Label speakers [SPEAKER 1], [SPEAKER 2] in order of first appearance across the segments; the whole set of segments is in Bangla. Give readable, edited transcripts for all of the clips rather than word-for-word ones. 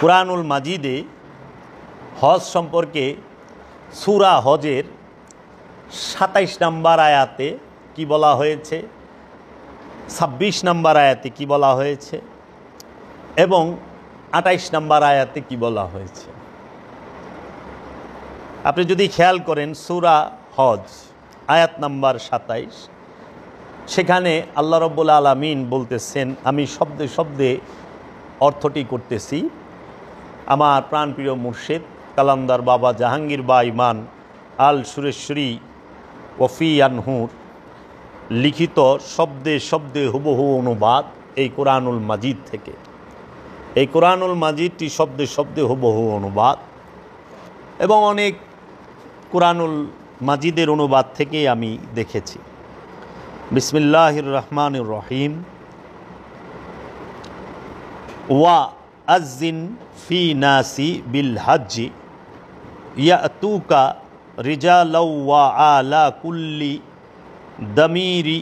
[SPEAKER 1] কুরআনুল মাজিদে হজ সম্পর্কে সূরা হজের ২৭ নম্বর আয়াতে কি বলা হয়েছে, ২৬ নম্বর আয়াতে কি বলা হয়েছে এবং ২৮ নম্বর আয়াতে কি বলা হয়েছে। আপনি যদি খেয়াল করেন সূরা হজ আয়াত নাম্বার ২৭, সেখানে আল্লাহ রাব্বুল আলামিন বলতেছেন, আমি শব্দে শব্দে অর্থটি করতেছি। আমার প্রাণপ্রিয় মুর্শিদ কালান্দার বাবা জাহাঙ্গীর বা ইমান আল সুরেশ্বরী ওফি আনহুর লিখিত শব্দে শব্দে হুবহু অনুবাদ এই কুরআনুল মাজিদ থেকে। এই কুরআনুল মাজিদটি শব্দে শব্দে হুবহু অনুবাদ এবং অনেক কুরআনুল মাজিদের অনুবাদ থেকে আমি দেখেছি। বিসমিল্লাহির রহমানির রহিম। ওয়া আযিন ফি নাসি বিল হজ্জি ইয়াতুকা রিজালাও ওয়া আলা কুল্লি দামিরি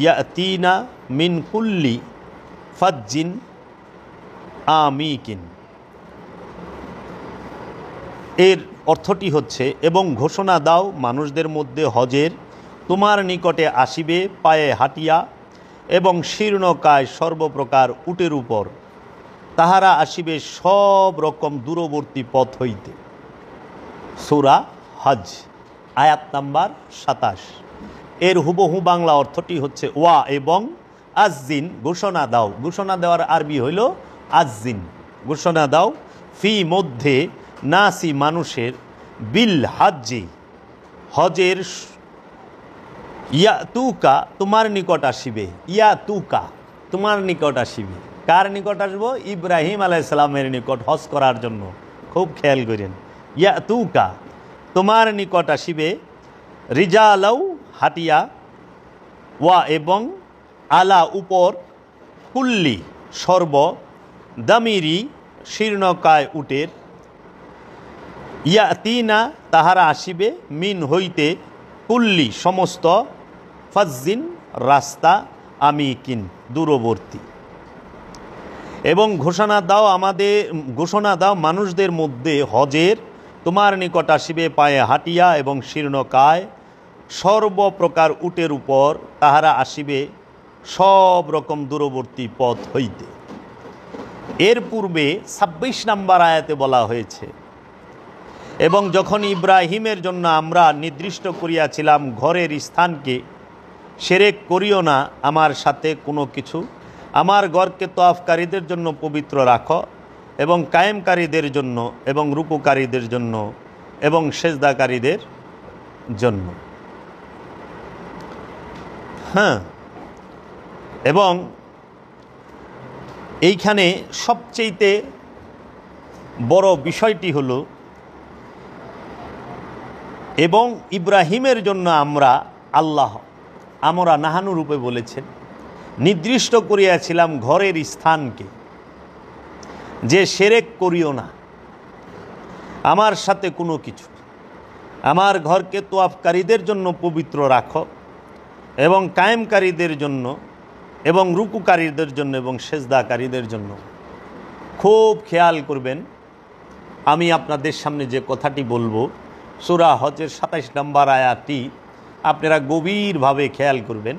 [SPEAKER 1] ইয়াতিনা মিন কুল্লি ফাজ্জিন আমিকিন। এর অর্থটি হচ্ছে, এবং ঘোষণা দাও মানুষদের মধ্যে হজের তোমার নিকটে আসিবে পায়ে হাঁটিয়া এবং শীর্ণকায় সর্বপ্রকার উটের উপর, তাহারা আসিবে সব রকম দূরবর্তী পথ হইতে। সূরা হজ আয়াত নাম্বার ২৭। এর হুবহু বাংলা অর্থটি হচ্ছে ওয়া এবং আযিন ঘোষণা দাও। ঘোষণা দেওয়ার আরবি হইল আযিন, ঘোষণা দাও ফি মধ্যে নাসি মানুষের বিল হজ্জি হজের, ইয়াতুকা তোমার নিকট আসিবে। ইয়াতুকা তোমার নিকট আসিবে, কার নিকট আসবো? ইব্রাহিম আলাইহিস সালামের নিকট হজ করার জন্য। খুব খেয়াল করেন, ইয়াতুকা তোমার নিকট আসিবে, রিজালাও হাটিয়া, ওয়া এবং আলা উপর, কুল্লি সর্ব, দামিরি শীর্ণকায় উটের, ইয়াতিনা তাহারা আসিবে, মিন হইতে, কুল্লি সমস্ত, ফাজ্জিন রাস্তা, আমিকিন দূরবর্তী। এবং ঘোষণা দাও মানুষদের মধ্যে হজের তোমার নিকট আসিবে পায়ে হাঁটিয়া এবং শীর্ণকায় সর্বপ্রকার উটের উপর, তাহারা আসিবে সব রকম দূরবর্তী পথ হইতে। এর পূর্বে ২৬ নম্বর আয়াতে বলা হয়েছে, এবং যখন ইব্রাহিমের জন্য আমরা নির্দিষ্ট করিয়াছিলাম ঘরের স্থানকে, শিরক করিও না আমার সাথে কোনো কিছু, আমার ঘরকে তওয়াফকারীদের জন্য পবিত্র রাখো এবং কায়েমকারীদের জন্য এবং রুকুকারীদের জন্য এবং সেজদাকারীদের জন্য। হ্যাঁ, এবং এইখানে সবচেয়ে বড় বিষয়টি হলো, এবং ইব্রাহিমের জন্য আমরা নাহানু রূপে বলেছেন, নির্দিষ্ট করিয়াছিলাম ঘরের স্থানকে, যে শিরক করিও না আমার সাথে কোনো কিছু, আমার ঘরকে তওয়াফকারীদের জন্য পবিত্র রাখো এবং কায়েমকারীদের জন্য এবং রুকুকারীদের জন্য এবং সেজদাকারীদের জন্য। খুব খেয়াল করবেন, আমি আপনাদের সামনে যে কথাটি বলবো সূরা হজের ২৭ নম্বর আয়াতটি আপনারা গভীরভাবে খেয়াল করবেন।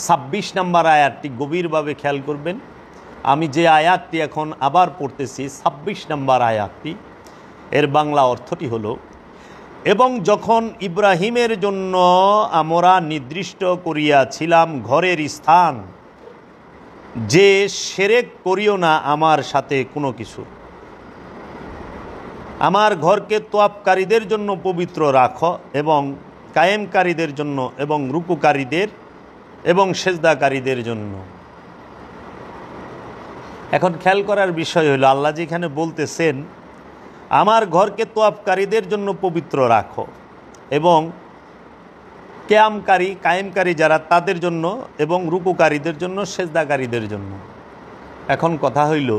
[SPEAKER 1] ২৬ নম্বর আয়াতটি গভীরভাবে খেয়াল করবেন। আমি যে আয়াতটি এখন আবার পড়তেছি ২৬ নম্বর আয়াতটি, এর বাংলা অর্থটি হলো, এবং যখন ইব্রাহিমের জন্য আমরা নির্দিষ্ট করিয়াছিলাম ঘরের স্থান, যে শিরক করিও না আমার সাথে কোনো কিছু, আমার ঘরকে তওয়াফকারীদের জন্য পবিত্র রাখো এবং কায়েমকারীদের জন্য এবং রুকুকারীদের এবং সেজদাকারীদের জন্য। এখন খেয়াল করার বিষয় হলো, আল্লাহ যেখানে বলতেছেন আমার ঘরকে তওয়াফকারীদের জন্য পবিত্র রাখো এবং কায়েমকারী যারা তাদের জন্য এবং রুকুকারীদের জন্য, সেজদাকারীদের জন্য। এখন কথা হইল,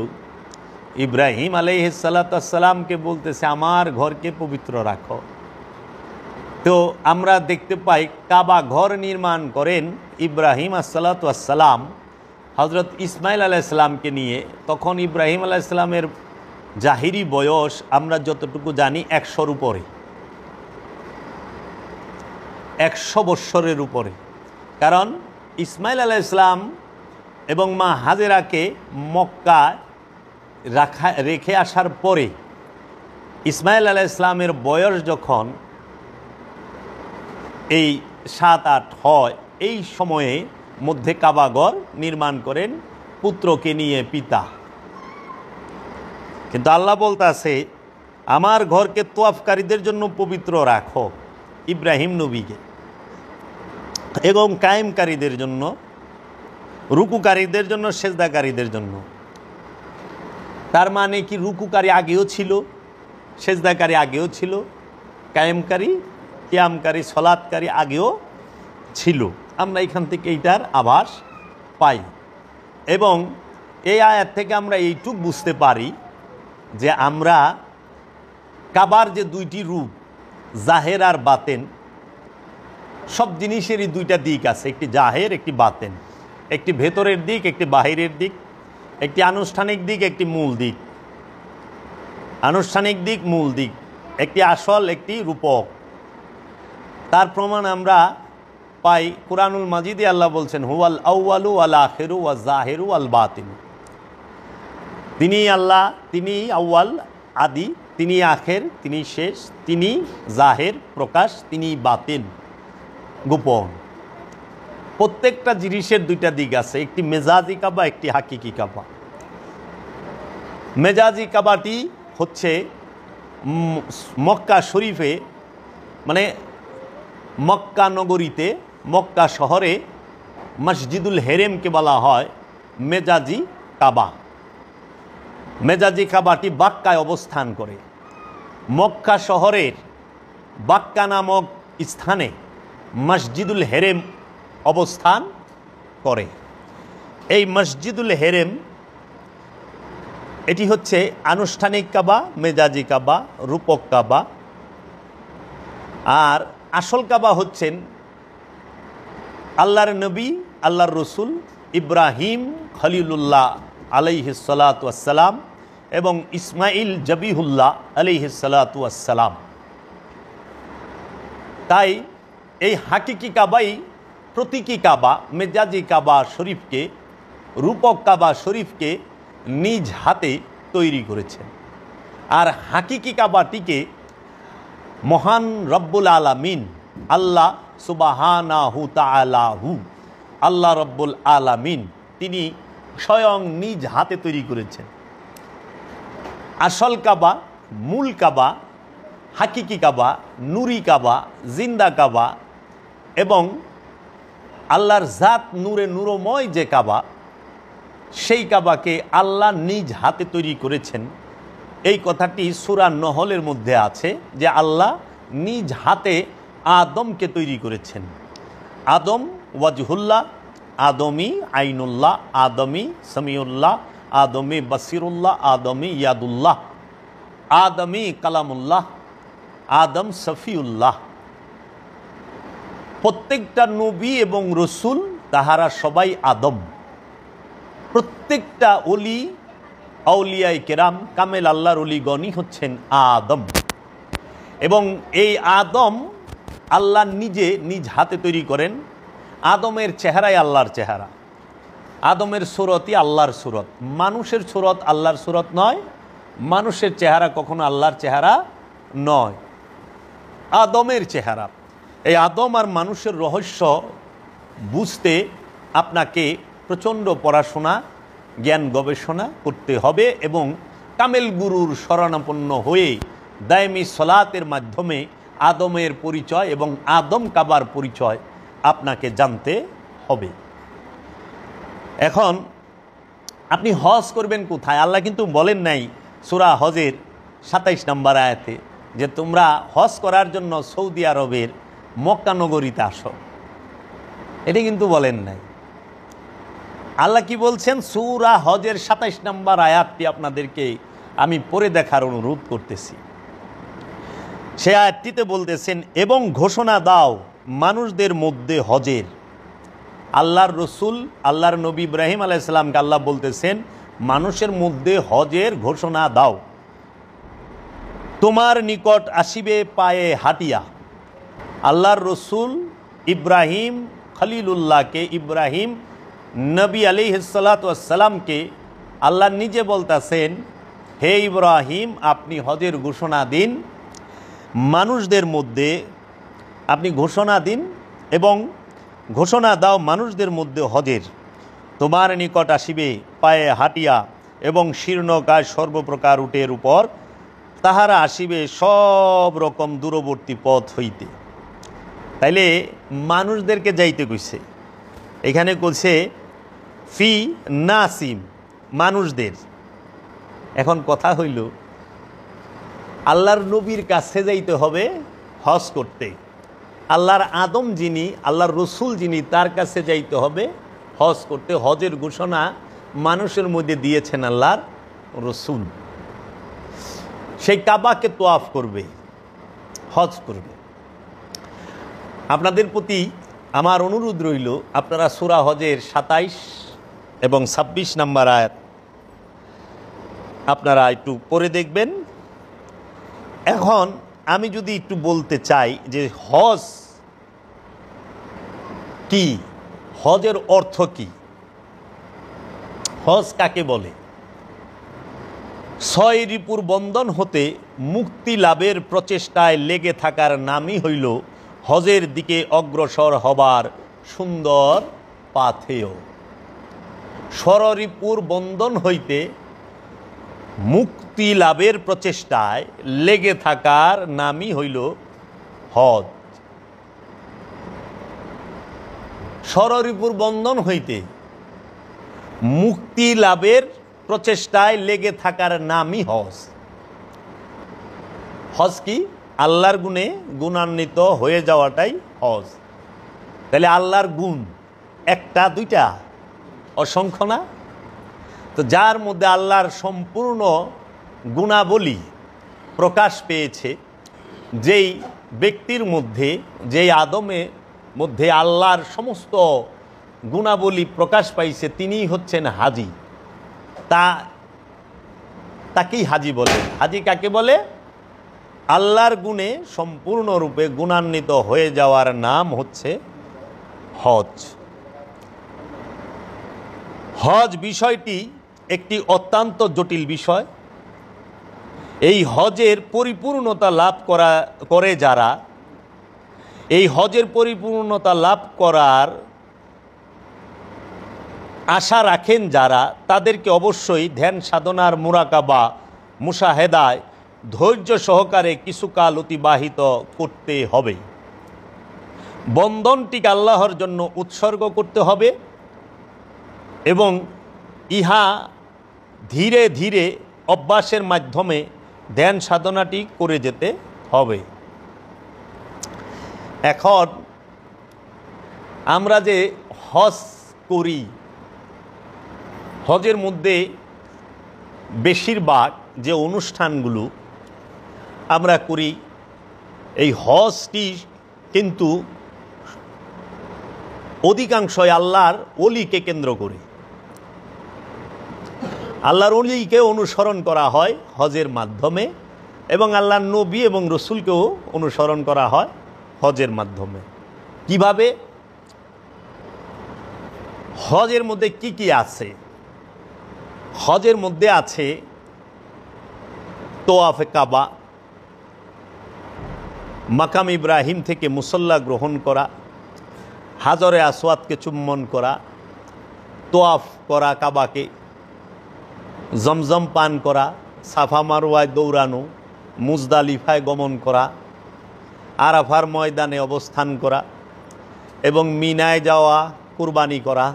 [SPEAKER 1] ইব্রাহিম আলাইহিস সালাতু ওয়াস সালামকে বলতেছে আমার ঘরকে পবিত্র রাখো। তো আমরা দেখতে পাই কাবা ঘর নির্মাণ করেন ইব্রাহিম আসসালাতু ওয়াস সালাম হজরত ইসমাইল আলাইহিস সালামকে নিয়ে। তখন ইব্রাহিম আলাইহিস সালামের জাহিরি বয়স আমরা যতটুকু জানি 100-র উপরে, 100 বৎসরের উপরে। কারণ ইসমাইল আলাইহিস সালাম এবং মা হাজেরাকে মক্কায় রেখে আসার পরে ইসমাইল আলাইহিস সালামের বয়স যখন এই 7-8 হয়, এই সময়ে মধ্যে কাবাঘর নির্মাণ করেন পুত্রকে নিয়ে পিতা। কিন্তু আল্লাহ বলতাছে আমার ঘরকে তোয়াফকারীদের জন্য পবিত্র রাখো, ইব্রাহিম নবীকে, এবং কায়েমকারীদের জন্য, রুকুকারীদের জন্য, সেজদাকারীদের জন্য। তার মানে কি রুকুকারী আগেও ছিল, সেজদাকারী আগেও ছিল, কায়েমকারী কিয়ামকারী সলাতকারী আগেও ছিল। আমরা এখান থেকে এইটার আভাস পাই। এবং এই আয়াত থেকে আমরা এইটুক বুঝতে পারি যে আমরা কাবার যে দুইটি রূপ, জাহের আর বাতেন, সব জিনিসেরই দুইটা দিক আছে, একটি জাহের একটি বাতেন, একটি ভেতরের দিক একটি বাহিরের দিক, একটি আনুষ্ঠানিক দিক একটি মূল দিক, আনুষ্ঠানিক দিক মূল দিক, একটি আসল একটি রূপক। তার প্রমাণ আমরা পাই কুরআনুল মাজিদে আল্লাহ বলছেন হুয়াল আউয়ালু ওয়াল আখিরু ওয়াজ জাহিরু ওয়াল বাতিন। তিনি আল্লাহ, তিনি আউয়াল আদি, তিনি আখের, তিনি শেষ, তিনি জাহের প্রকাশ, তিনি বাতিন গোপন। প্রত্যেকটা জিনিসের দুইটা দিক আছে, একটি মেজাজি কাবা একটি হাকিকি কাবা। মেজাজি কাবাটি হচ্ছে মক্কা শরীফে, মানে মক্কা নগরীতে, মক্কা শহরে মসজিদুল হেরেমকে বলা হয় মেজাজি কাবা। মেজাজি কাবাটি বাক্কায় অবস্থান করে। মক্কা শহরের বাক্কা নামক স্থানে মসজিদুল হেরেম অবস্থান করে। এই মসজিদুল হেরেম এটি হচ্ছে আনুষ্ঠানিক কাবা, মেজাজি কাবা, রূপক কাবা। আর আসল কাবা হচ্ছেন আল্লাহর নবী, আল্লাহর রসুল ইব্রাহিম খলিলুল্লাহ আলাইহিস সালাতু ওয়াস সালাম এবং ইসমাইল জবিহুল্লাহ আলাইহিস সালাতু ওয়াস সালাম। তাই এই হাকিকি কাবাই প্রতীকী কাবা, মেজাজি কাবা শরীফকে, রূপক কাবা শরীফকে নিজ হাতে তৈরি করেছেন। আর হাকিকি কাবাটিকে মহান রব্বুল আলামিন আল্লাহ সুবহানাহু তাআলাহু, আল্লাহ রব্বুল আলামিন তিনি স্বয়ং নিজ হাতে তৈরি করেছেন। আসল কাবা, মূল কাবা, হাকিকি কাবা, নুরি কাবা, জিন্দা কাবা এবং আল্লাহর জাত নূরে নূরময় যে কাবা, সেই কাবাকে আল্লাহ নিজ হাতে তৈরি করেছেন। এই কথাটি সূরা নহলের মধ্যে আছে যে আল্লাহ নিজ হাতে আদমকে তৈরি করেছেন। আদম ওয়াজহুল্লাহ, আদমি আইনুল্লাহ, আদমি সামিউল্লাহ, আদমি বাসিরুল্লাহ, আদমি ইয়াদুল্লাহ, আদমি কালামুল্লাহ, আদম সফিউল্লাহ। প্রত্যেকটা নবী এবং রসুল তাহারা সবাই আদম। প্রত্যেকটা অলি, আউলিয়ায়ে কেরাম, কামেল আল্লাহর অলিগণই হচ্ছেন আদম। এবং এই আদম আল্লাহ নিজে নিজ হাতে তৈরি করেন। আদমের চেহারাই আল্লাহর চেহারা, আদমের সুরতই আল্লাহর সুরত। মানুষের সুরত আল্লাহর সুরত নয়, মানুষের চেহারা কখনো আল্লাহর চেহারা নয়, আদমের চেহারা। এই আদম আর মানুষের রহস্য বুঝতে আপনাকে প্রচণ্ড পড়াশোনা, জ্ঞান গবেষণা করতে হবে এবং কামেল গুরুর শরণাপন্ন হয়ে দায়মি সলাতের মাধ্যমে আদমের পরিচয় এবং আদম কাবার পরিচয় আপনাকে জানতে হবে। এখন আপনি হজ করবেন কোথায়? আল্লাহ কিন্তু বলেন নাই সূরা হজের 27 নম্বর আয়াতে যে তোমরা হজ করার জন্য সৌদি আরবের মক্কা নগরীতে আসো, এটা কিন্তু বলেন নাই। আল্লাহ কি বলছেন? সূরা হজের 27 নম্বর আয়াতটি আপনাদেরকে আমি পড়ে দেখার অনুরোধ করতেছি। সে আয়াতটিতে বলতেছেন, এবং ঘোষণা দাও মানুষদের মধ্যে হজের। আল্লাহর রসুল, আল্লাহর নবী ইব্রাহিম আলাইহিস সালামকে আল্লাহ বলতেছেন মানুষের মধ্যে হজের ঘোষণা দাও। তোমার নিকট আসিবে পায়ে হাঁটিয়া। আল্লাহর রসুল ইব্রাহিম খলিলুল্লাহকে, ইব্রাহিম নবী আলাইহিসসালামকে আল্লাহ নিজে বলতেছেন, হে ইব্রাহিম, আপনি হজের ঘোষণা দিন, মানুষদের মধ্যে আপনি ঘোষণা দিন এবং ঘোষণা দাও মানুষদের মধ্যে হজের। তোমার নিকট আসিবে পায়ে হাঁটিয়া এবং শীর্ণকায় সর্বপ্রকার উটের উপর, তাহারা আসিবে সব রকম দূরবর্তী পথ হইতে। তাইলে মানুষদেরকে যাইতে কইছে, এখানে কইছে ফি নাসিম, মানুষদের। এখন কথা হইল, আল্লাহর নবীর কাছে যাইতে হবে হজ করতে, আল্লাহর আদম যিনি, আল্লাহর রসুল যিনি, তার কাছে যাইতে হবে হজ করতে। হজের ঘোষণা মানুষের মধ্যে দিয়েছেন আল্লাহর রসুল। সেই কাবাকে তোয়াফ করবে, হজ করবে। আপনাদের প্রতি আমার অনুরোধ রইল, আপনারা সূরা হজের 27 এবং 26 নম্বর আয়াত আপনারা একটু পড়ে দেখবেন। এখন আমি যদি একটু বলতে চাই যে হজ কি, হজের অর্থ কি, হজ কাকে বলে? 6 রিপুর বন্ধন হতে মুক্তি লাভের প্রচেষ্টায় লেগে থাকার নামই হইল হজের দিকে অগ্রসর হবার সুন্দর পাথেয়। ষড়রিপুর বন্ধন হইতে মুক্তি লাভের প্রচেষ্টায় লেগে থাকার নামই হইল হজ। ষড়রিপুর বন্ধন হইতে মুক্তি লাভের প্রচেষ্টায় লেগে থাকার নামই হজ। হজ কি? আল্লাহর গুণে গুণান্বিত হয়ে যাওয়াটাই হজ। তাহলে আল্লাহর গুণ একটা দুইটা, অসংখ্য না? তো যার মধ্যে আল্লাহর সম্পূর্ণ গুণাবলী প্রকাশ পেয়েছে, যেই ব্যক্তির মধ্যে, যেই আদমের মধ্যে আল্লাহর সমস্ত গুণাবলী প্রকাশ পাইছে, তিনিই হচ্ছেন হাজি। তাকেই হাজি বলে। হাজি কাকে বলে? আল্লাহর গুণে সম্পূর্ণরূপে গুণান্বিত হয়ে যাওয়ার নাম হচ্ছে হজ। হজ বিষয়টি একটি অত্যন্ত জটিল বিষয়। এই হজের পরিপূর্ণতা লাভ করে যারা, এই হজের পরিপূর্ণতা লাভ করার আশা রাখেন যারা, তাদেরকে অবশ্যই ধ্যান সাধনার মুরাকাবা, মুশাহেদায় ধৈর্য সহকারে কিছুকাল অতিবাহিত করতে হবে। বন্ধনটিকে আল্লাহর জন্য উৎসর্গ করতে হবে এবং ইহা ধীরে ধীরে অভ্যাসের মাধ্যমে ধ্যান সাধনাটি করে যেতে হবে। এখন আমরা যে হজ করি, হজের মধ্যে বেশিরভাগ যে অনুষ্ঠানগুলো আমরা করি, এই হজটি কিন্তু অধিকাংশই আল্লাহর ওলিকে কেন্দ্র করে, আল্লাহর ওলিকে অনুসরণ করা হয় হজের মাধ্যমে এবং আল্লাহর নবী এবং রসুলকেও অনুসরণ করা হয় হজের মাধ্যমে। কিভাবে? হজের মধ্যে কি কি আছে? হজের মধ্যে আছে তোয়াফে কাবা, মাকাম ইব্রাহিম থেকে মুসল্লা গ্রহণ করা, হাজরে আসওয়াদকে চুম্বন করা, তোয়াফ করা কাবাকে, জমজম পান করা, সাফা মারওয়ায় দৌড়ানো, মুজদালিফায় গমন করা, আরাফার ময়দানে অবস্থান করা এবং মিনায় যাওয়া, কুরবানি করা।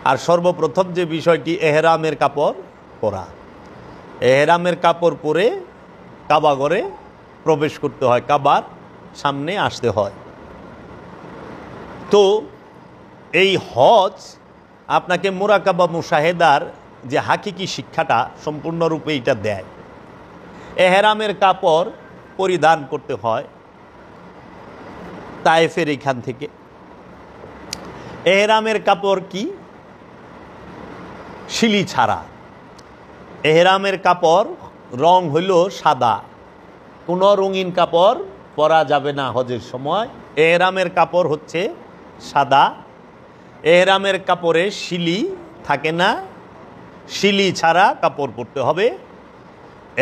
[SPEAKER 1] আর সর্বপ্রথম যে বিষয়টি, এহরামের কাপড় পরা। এহরামের কাপড় পরে কাবাঘরে প্রবেশ করতে হয়, কাবার সামনে আসতে হয়। তো এই হজ আপনাকে মুরাকাবা মুশাহেদার যে হাকিকি শিক্ষাটা সম্পূর্ণরূপে এটা দেয়। এহরামের কাপড় পরিধান করতে হয় তায়েফের এখান থেকে। এহরামের কাপড় কি? শিলি ছাড়া। এহরামের কাপড় রং হইল সাদা, কোনো রঙিন কাপড় পরা যাবে না হজের সময়। এহরামের কাপড় হচ্ছে সাদা, এহরামের কাপড়ে শিলি থাকে না, শিলি ছাড়া কাপড় পরতে হবে,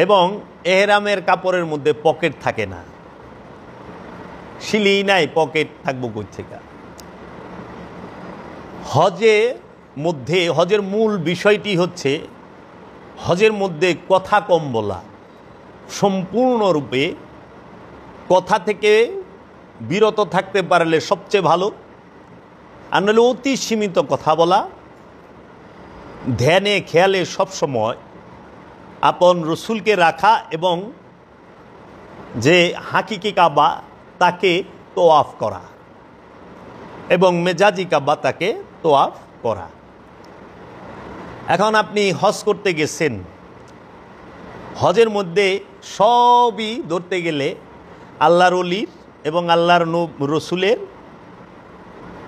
[SPEAKER 1] এবং এহরামের কাপড়ের মধ্যে পকেট থাকে না। শিলি নাই, পকেট থাকবো কই থেকে? হজের মূল বিষয়টি হচ্ছে হজের মধ্যে কথা কম বলা, সম্পূর্ণরূপে কথা থেকে বিরত থাকতে পারলে সবচেয়ে ভালো। আর নাহলে অতি সীমিত কথা বলা, ধ্যানে খেয়ালে সবসময় আপন রসুলকে রাখা, এবং যে হাকিকি কাবা তাকে তোয়াফ করা, এবং মেজাজি কাবা তাকে তোয়াফ করা। এখন আপনি হজ করতে গেছেন, হজের মধ্যে সবই ধরতে গেলে আল্লাহর ওলির এবং আল্লাহর রসুলের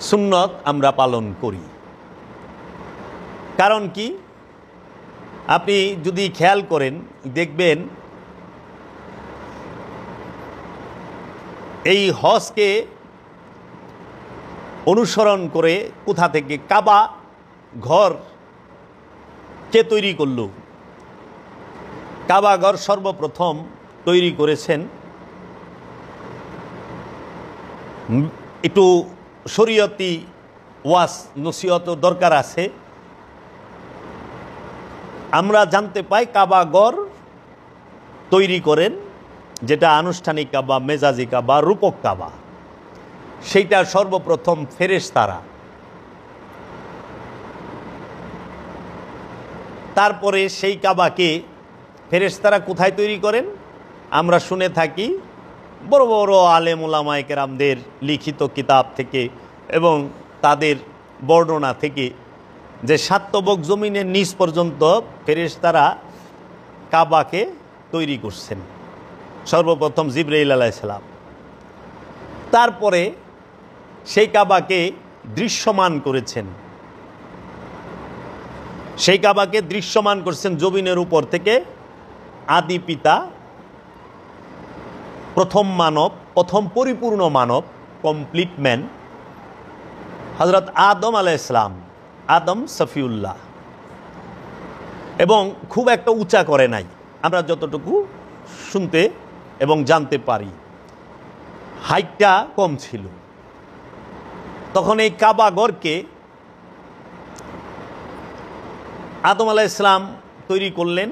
[SPEAKER 1] সুন্নত আমরা পালন করি। কারণ কি, আপনি যদি খেয়াল করেন দেখবেন এই হজকে অনুসরণ করে কোথা থেকে কাবা ঘর কে তৈরি করল? কাবা ঘর সর্বপ্রথম তৈরি করেছেন, একটু শরীয়তি ওয়াজ নসিহত দরকার আছে। আমরা জানতে পাই কাবা ঘর তৈরি করেন, যেটা আনুষ্ঠানিক কাবা, মেজাজি কাবা, রূপক কাবা, সেইটা সর্বপ্রথম ফেরেশতারা। তারপরে সেই কাবাকে ফেরেশতারা কোথায় তৈরি করেন? আমরা শুনে থাকি বড় বড় আলেম ওলামায়ে কেরামদের লিখিত কিতাব থেকে এবং তাদের বর্ণনা থেকে, যে সাতবক জমিনের নিচ পর্যন্ত ফেরেশতারা কাবাকে তৈরি করছেন, সর্বপ্রথম জিবরাইল আলাইহিস সালাম। তারপরে সেই কাবাকে দৃশ্যমান করেছেন, সেই কাবাকে দৃশ্যমান করছেন জমিনের উপর থেকে আদি পিতা, প্রথম মানব, প্রথম পরিপূর্ণ মানব, কমপ্লিট ম্যান, হযরত আদম আলাইহিস সালাম, আদম সফিউল্লাহ। এবং খুব একটা উঁচা করে নাই, আমরা যতটুকু শুনতে এবং জানতে পারি, হাইটটা কম ছিল। তখন এই কাবা ঘরকে আদম আলাইহিস সালাম তৈরি করলেন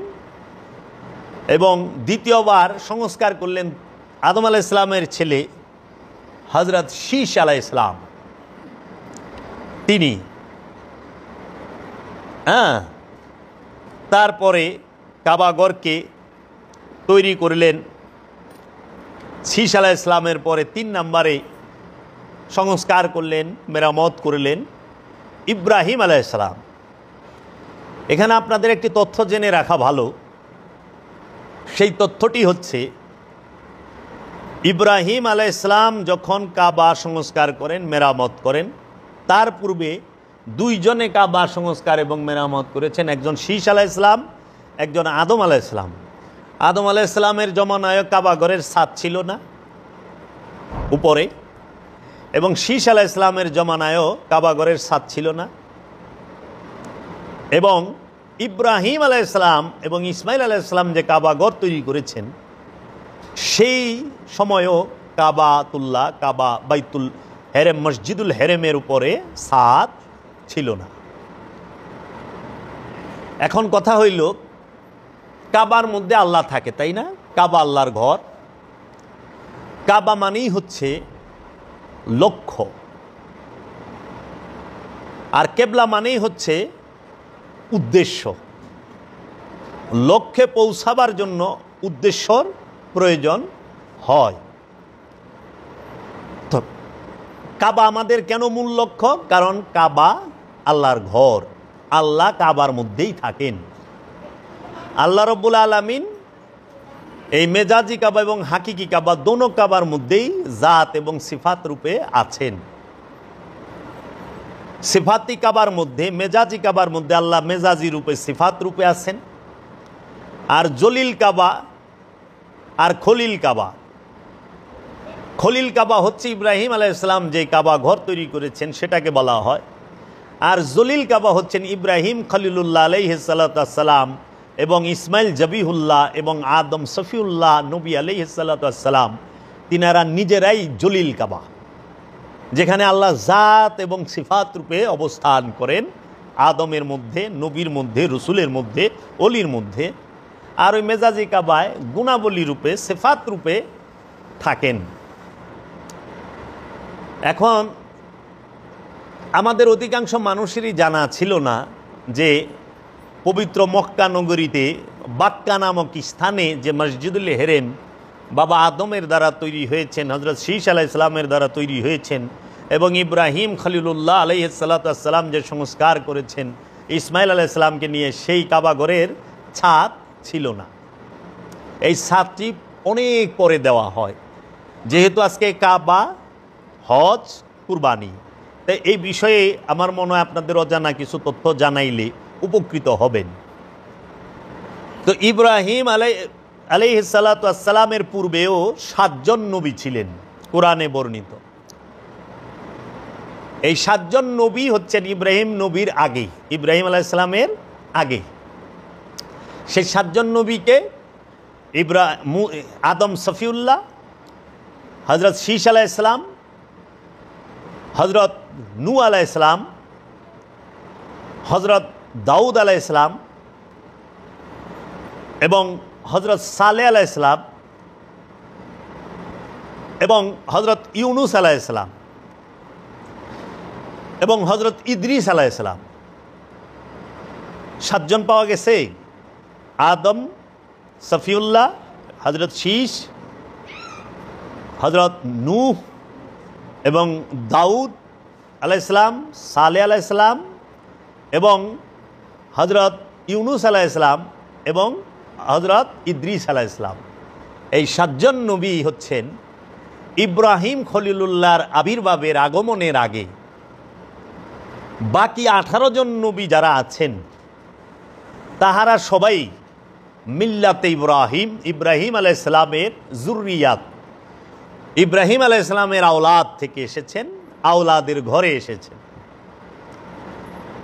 [SPEAKER 1] এবং দ্বিতীয়বার সংস্কার করলেন আদম আলাইহিস সালামের ছেলে হযরত শীশ আলাইহিস সালাম। তিনি তারপরে কাবা ঘরকে তৈরি করলেন। শীশ আলাইহিস সালামের পরে 3 নম্বরে সংস্কার করলেন, মেরামত করলেন ইব্রাহিম আলাইহিস সালাম। এখানে আপনাদের একটি তথ্য জেনে রাখা ভালো, সেই তথ্যটি হচ্ছে ইব্রাহিম আলাইহিস সালাম যখন কাবা সংস্কার করেন, মেরামত করেন, তার পূর্বে 2 জনে কাবা সংস্কার এবং মেরামত করেছেন, একজন শীশ আলাইহিস সালাম, একজন আদম আলাইহিস সালাম। আদম আলাইহিস সালামের জমানায় কাবা ঘরের ছাদ ছিল না উপরে, এবং শীশ আলাইহিস সালামের জমানায়ও কাবা ঘরের ছাদ ছিল না। এবং ইব্রাহিম আলাইহিস সালাম এবং ইসমাইল আলাইহিস সালাম যে কাবা ঘর তৈরি করেছেন, সেই সময়ও কাবাতুল্লাহ, কাবা বাইতুল হেরেম, মসজিদুল হেরেমের উপরে ছাদ ছিল না। এখন কথা হইল, কাবার মধ্যে আল্লাহ থাকে, তাই না? কাবা আল্লাহর ঘর। কাবা মানেই হচ্ছে লক্ষ্য, আর কেবলা মানেই হচ্ছে উদ্দেশ্য। লক্ষ্যে পৌঁছাবার জন্য উদ্দেশ্যর প্রয়োজন হয়। তো কাবা আমাদের কেন মূল লক্ষ্য? কারণ কাবা আল্লাহর ঘর, আল্লাহ কাবার মধ্যেই থাকেন। আল্লাহ রব্বুল আলামিন এই মেজাজি কাবা এবং হাকিকি কাবা দোনো কাবার মধ্যেই জাত এবং সিফাত রূপে আছেন। সিফাতি কাবার মধ্যে, মেজাজি কাবার মধ্যে আল্লাহ মেজাজি রূপে, সিফাত রূপে আছেন, আর জলিল কাবা আর খলিল কাবা। খলিল কাবা হচ্ছে ইব্রাহিম আলাইহিস সালাম যে কাবা ঘর তৈরি করেছেন সেটাকে বলা হয়, আর জলিল কাবা হচ্ছেন ইব্রাহিম খলিলুল্লাহ আলাইহিস সালাতু ওয়াস সালাম এবং ইসমাইল জবিহুল্লাহ এবং আদম সফিউল্লাহ নবী আলাইহিস সালাতু ওয়াস সালাম, তিনারা নিজেরাই জলিল কাবা, যেখানে আল্লাহ জাত এবং সিফাত রূপে অবস্থান করেন, আদমের মধ্যে, নবীর মধ্যে, রসুলের মধ্যে, অলির মধ্যে। আর ওই মেজাজি কাবায় গুণাবলী রূপে, সিফাত রূপে থাকেন। এখন আমাদের অধিকাংশ মানুষেরই জানা ছিল না যে পবিত্র মক্কা নগরীতে বাক্কা নামক স্থানে যে মসজিদুল হেরেম বাবা আদমের দ্বারা তৈরি হয়েছেন, হজরত শীশ আলাইহিস সালামের দ্বারা তৈরি হয়েছেন, এবং ইব্রাহিম খলিলুল্লাহ আলাইহিস সালাতু ওয়াস সালাম যে সংস্কার করেছেন ইসমাইল আলাইহিস সালামকে নিয়ে, সেই কাবাঘরের ছাদ ছিল না। এই ছাদটি অনেক পরে দেওয়া হয়, যেহেতু আজকে কাবা, হজ, কুরবানি, তাই এই বিষয়ে আমার মনে হয় আপনাদের অজানা কিছু তথ্য জানাইলে উপকৃত হবেন। তো ইব্রাহিম আলাইহিস সালাতু ওয়াস সালামের পূর্বেও 7 জন নবী ছিলেন কোরআনে বর্ণিত। এই 7 জন নবী হচ্ছেন ইব্রাহিম নবীর আগে, ইব্রাহিম আলাইহিস সালামের আগে। সেই 7 জন নবীকে আদম সফিউল্লাহ, হজরত শীশ আলাইহিস সালাম, হজরত নূহ আলাইহিস সালাম, হজরত দাউদ আলাইহিস সালাম এবং হজরত সালেহ আলাইহিস সালাম এবং হজরত ইউনুস আলাইহিস সালাম এবং হজরত ইদ্রিস আলাইহিস সালাম। 7 জন পাওয়া গেছে। আদম, সফিউল্লাহ, হজরত শীশ, হজরত নূহ এবং দাউদ আলাইহিস সালাম, সালেহ আলাইহিস সালাম এবং হজরত ইউনুস আলাইহিস সালাম এবং হজরত ইদ্রিস আলাইহিস সালাম। এই 7 জন নবী হচ্ছেন ইব্রাহিম খলিলুল্লাহর আবির্ভাবের আগমনের আগে। বাকি 18 জন নবী যারা আছেন তাহারা সবাই মিল্লাতে ইব্রাহিম, ইব্রাহিম আলাইহিস সালামের যুররিয়াত, ইব্রাহিম আলাইহিস সালামের আওলাদ থেকে এসেছেন, আওলাদের ঘরে এসেছেন।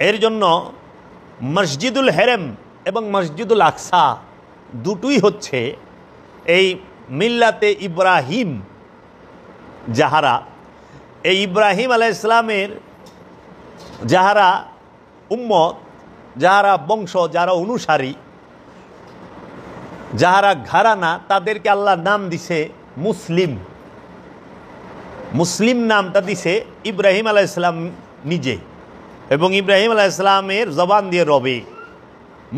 [SPEAKER 1] এর জন্য মসজিদুল হেরেম এবং মসজিদুল আকসা দুটোই হচ্ছে এই মিল্লাতে ইব্রাহিম যাহারা, এই ইব্রাহিম আলাইহিস সালামের যাহারা উম্মত, যাহারা বংশ, যারা অনুসারী, যাহারা ঘরানা, তাদেরকে আল্লাহ নাম দিছে মুসলিম। মুসলিম নামটা দিছে ইব্রাহিম আলাইহিস সালাম নিজে, এবং ইব্রাহিম আলাইহিস সালামের জবান দিয়ে রবে।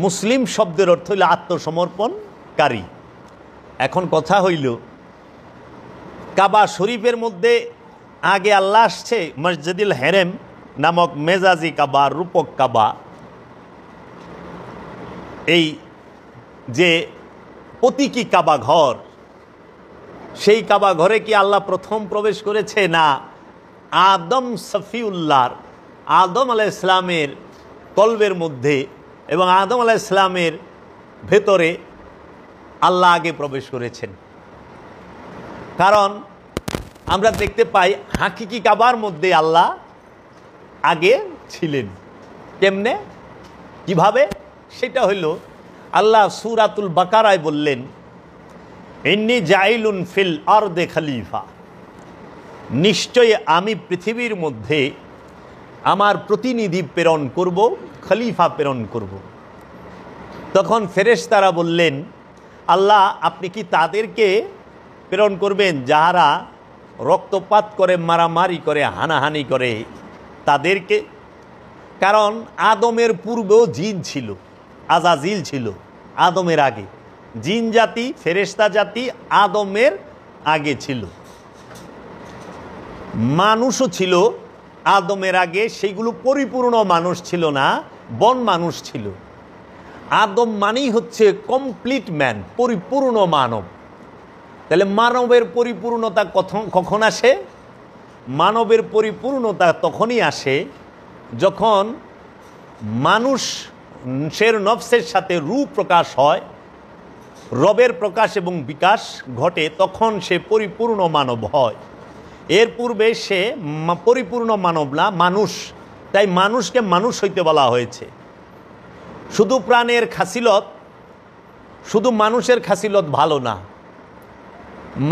[SPEAKER 1] মুসলিম শব্দের অর্থ হইল আত্মসমর্পণকারী। এখন কথা হইল, কাবা শরীফের মধ্যে আগে আল্লাহ আসছে মসজিদুল হেরেম নামক মেজাজি কাবা, রূপক কাবা, এই যে প্রতীকী কাবা ঘর, সেই কাবা ঘরে কি আল্লাহ প্রথম প্রবেশ করেছে? না, আদম সফিউল্লাহর, আদম আলাইহিস সালামের কলবের মধ্যে এবং আদম আলাইহিস সালামের ভেতরে আল্লাহ আগে প্রবেশ করেছেন। কারণ আমরা দেখতে পাই হাকিকি কাবার মধ্যে আল্লাহ আগে ছিলেন। কেমনে, কিভাবে? সেটা হইল আল্লাহ সূরাতুল বাকারায় বললেন, ইন্নী জাইলুন ফিল আরদে খলিফা, নিশ্চয়ই আমি পৃথিবীর মধ্যে আমার প্রতিনিধি প্রেরণ করব, খলিফা প্রেরণ করব। তখন ফেরেশতারা বললেন, আল্লাহ আপনি কি তাদেরকে প্রেরণ করবেন যাহারা রক্তপাত করে, মারামারি করে, হানাহানি করে তাদেরকে? কারণ আদমের পূর্বেও জিন ছিল, আজাজিল ছিল আদমের আগে। জিন জাতি, ফেরেশতা জাতি আদমের আগে ছিল। মানুষও ছিল আদমের আগে, সেইগুলো পরিপূর্ণ মানুষ ছিল না, বন মানুষ ছিল। আদম মানেই হচ্ছে কমপ্লিট ম্যান, পরিপূর্ণ মানব। তাহলে মানবের পরিপূর্ণতা কখন আসে? মানবের পরিপূর্ণতা তখনই আসে যখন মানুষের নফসের সাথে রূহ প্রকাশ হয় রবের প্রকাশ এবং বিকাশ ঘটে তখন সে পরিপূর্ণ মানব হয়। এর পূর্বে সে পরিপূর্ণ মানব না, মানুষ। তাই মানুষকে মানুষ হইতে বলা হয়েছে। শুধু প্রাণের খাসিলত, শুধু মানুষের খাসিলত ভালো না।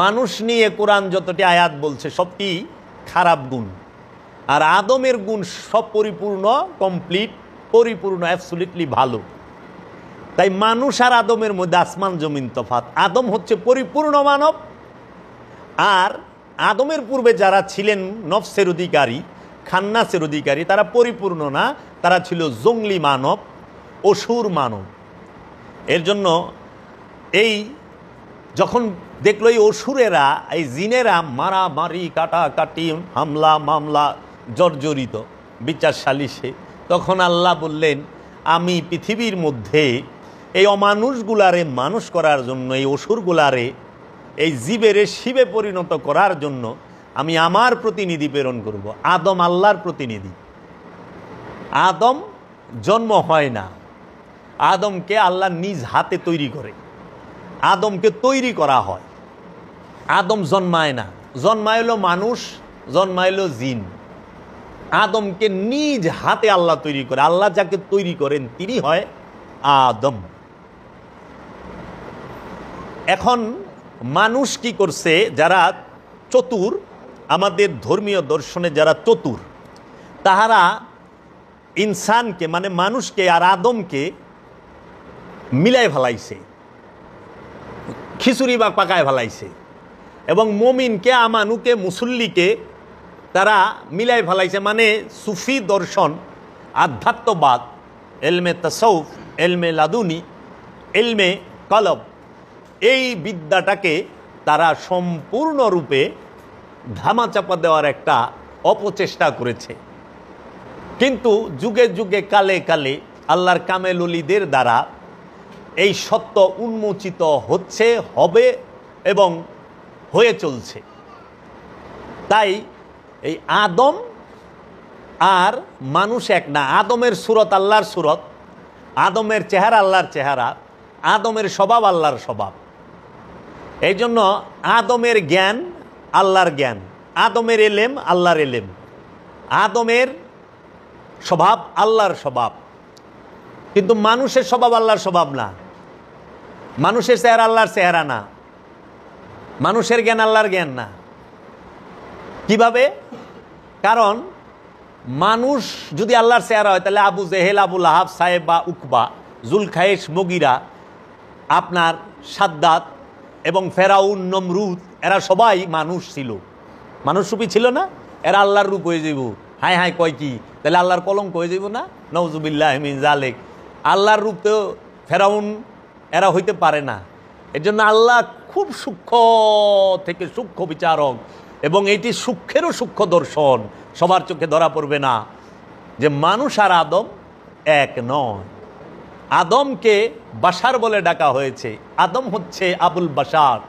[SPEAKER 1] মানুষ নিয়ে কোরআন যতটি আয়াত বলছে সবটি খারাপ গুণ, আর আদমের গুণ সব পরিপূর্ণ, কমপ্লিট, পরিপূর্ণ, অ্যাবসলিউটলি ভালো। তাই মানুষ আর আদমের মধ্যে আসমান জমিন তফাৎ। আদম হচ্ছে পরিপূর্ণ মানব, আর আদমের পূর্বে যারা ছিলেন নফসের অধিকারী, খান্নাসের অধিকারী, তারা পরিপূর্ণ না, তারা ছিল জঙ্গলি মানব, অসুর মানব। এর জন্য এই যখন দেখলো এই অসুরেরা, এই জিনেরা মারামারি, কাটাকাটি, হামলা মামলা জর্জরিত বিচার সালিশে, তখন আল্লাহ বললেন, আমি পৃথিবীর মধ্যে এই অমানুষগুলারে মানুষ করার জন্য, এই অসুরগুলারে, এই জীবেরে শিবে পরিণত করার জন্য আমি আমার প্রতিনিধি প্রেরণ করব। আদম আল্লাহর প্রতিনিধি। আদম জন্ম হয় না, আদমকে আল্লাহ নিজ হাতে তৈরি করে। আদমকে তৈরি করা হয়, আদম জন্মায় না। জন্মাইলো মানুষ, জন্মাইলো জিন। আদমকে নিজ হাতে আল্লাহ তৈরি করে। আল্লাহ যাকে তৈরি করেন তিনি হয় আদম। এখন মানুষ কি করছে? যারা চতুর, আমাদের ধর্মীয় দর্শনে যারা চতুর, তাহারা ইনসানকে মানে মানুষকে আর আদমকে মিলাই ফেলাইছে, খিচুড়ি বা পাকায় ফেলাইছে, এবং মমিনকে, আমানুকে, মুসল্লিকে তারা মিলাই ফেলাইছে। মানে সুফি দর্শন, আধ্যাত্মবাদ, এলমে তাসাউফ, এলমে লাদুনি, এলমে কলব, এই বিদ্যাটাকে তারা সম্পূর্ণরূপে ধামাচাপা দেওয়ার একটা অপচেষ্টা করেছে। কিন্তু যুগে যুগে, কালে কালে আল্লাহর কামেল ওলিদের দ্বারা এই সত্য উন্মোচিত হচ্ছে, হবে এবং হয়ে চলছে। তাই এই আদম আর মানুষ এক না। আদমের সুরত আল্লাহর সুরত, আদমের চেহারা আল্লাহর চেহারা, আদমের স্বভাব আল্লাহর স্বভাব। এই জন্য আদমের জ্ঞান আল্লাহর জ্ঞান, আদমের এলেম আল্লাহর এলেম, আদমের স্বভাব আল্লাহর স্বভাব। কিন্তু মানুষের স্বভাব আল্লাহর স্বভাব না, মানুষের চেহারা আল্লাহর চেহারা না, মানুষের জ্ঞান আল্লাহর জ্ঞান না। কিভাবে? কারণ মানুষ যদি আল্লাহর চেহারা হয়, তাহলে আবু জেহেল, আবু লাহাব, সাহেবা, উকবা, জুলখায়েশ, মগিরা, আপনার সাদ্দাত এবং ফেরাউন, নমরুদ, এরা সবাই মানুষ ছিল। মানুষ রূপী ছিল না? এরা আল্লাহর রূপ হয়ে যাইব। হায় হায় কয় কি? তাহলে আল্লাহর কলঙ্ক হয়ে যাইব না? নওজুবিল্লাহ মিন জালিক। আল্লাহর রূপ তো ফেরাউন এরা হইতে পারে না। এর জন্য আল্লাহ খুব সূক্ষ্ম থেকে সূক্ষ্ম বিচারক, এবং এটি সূক্ষ্মেরও সূক্ষ্ম দর্শন। সবার চোখে ধরা পড়বে না যে মানুষ আর আদম এক নয়। আদমকে বাশার বলে ডাকা হয়েছে। আদম হচ্ছে আবুল বাশার,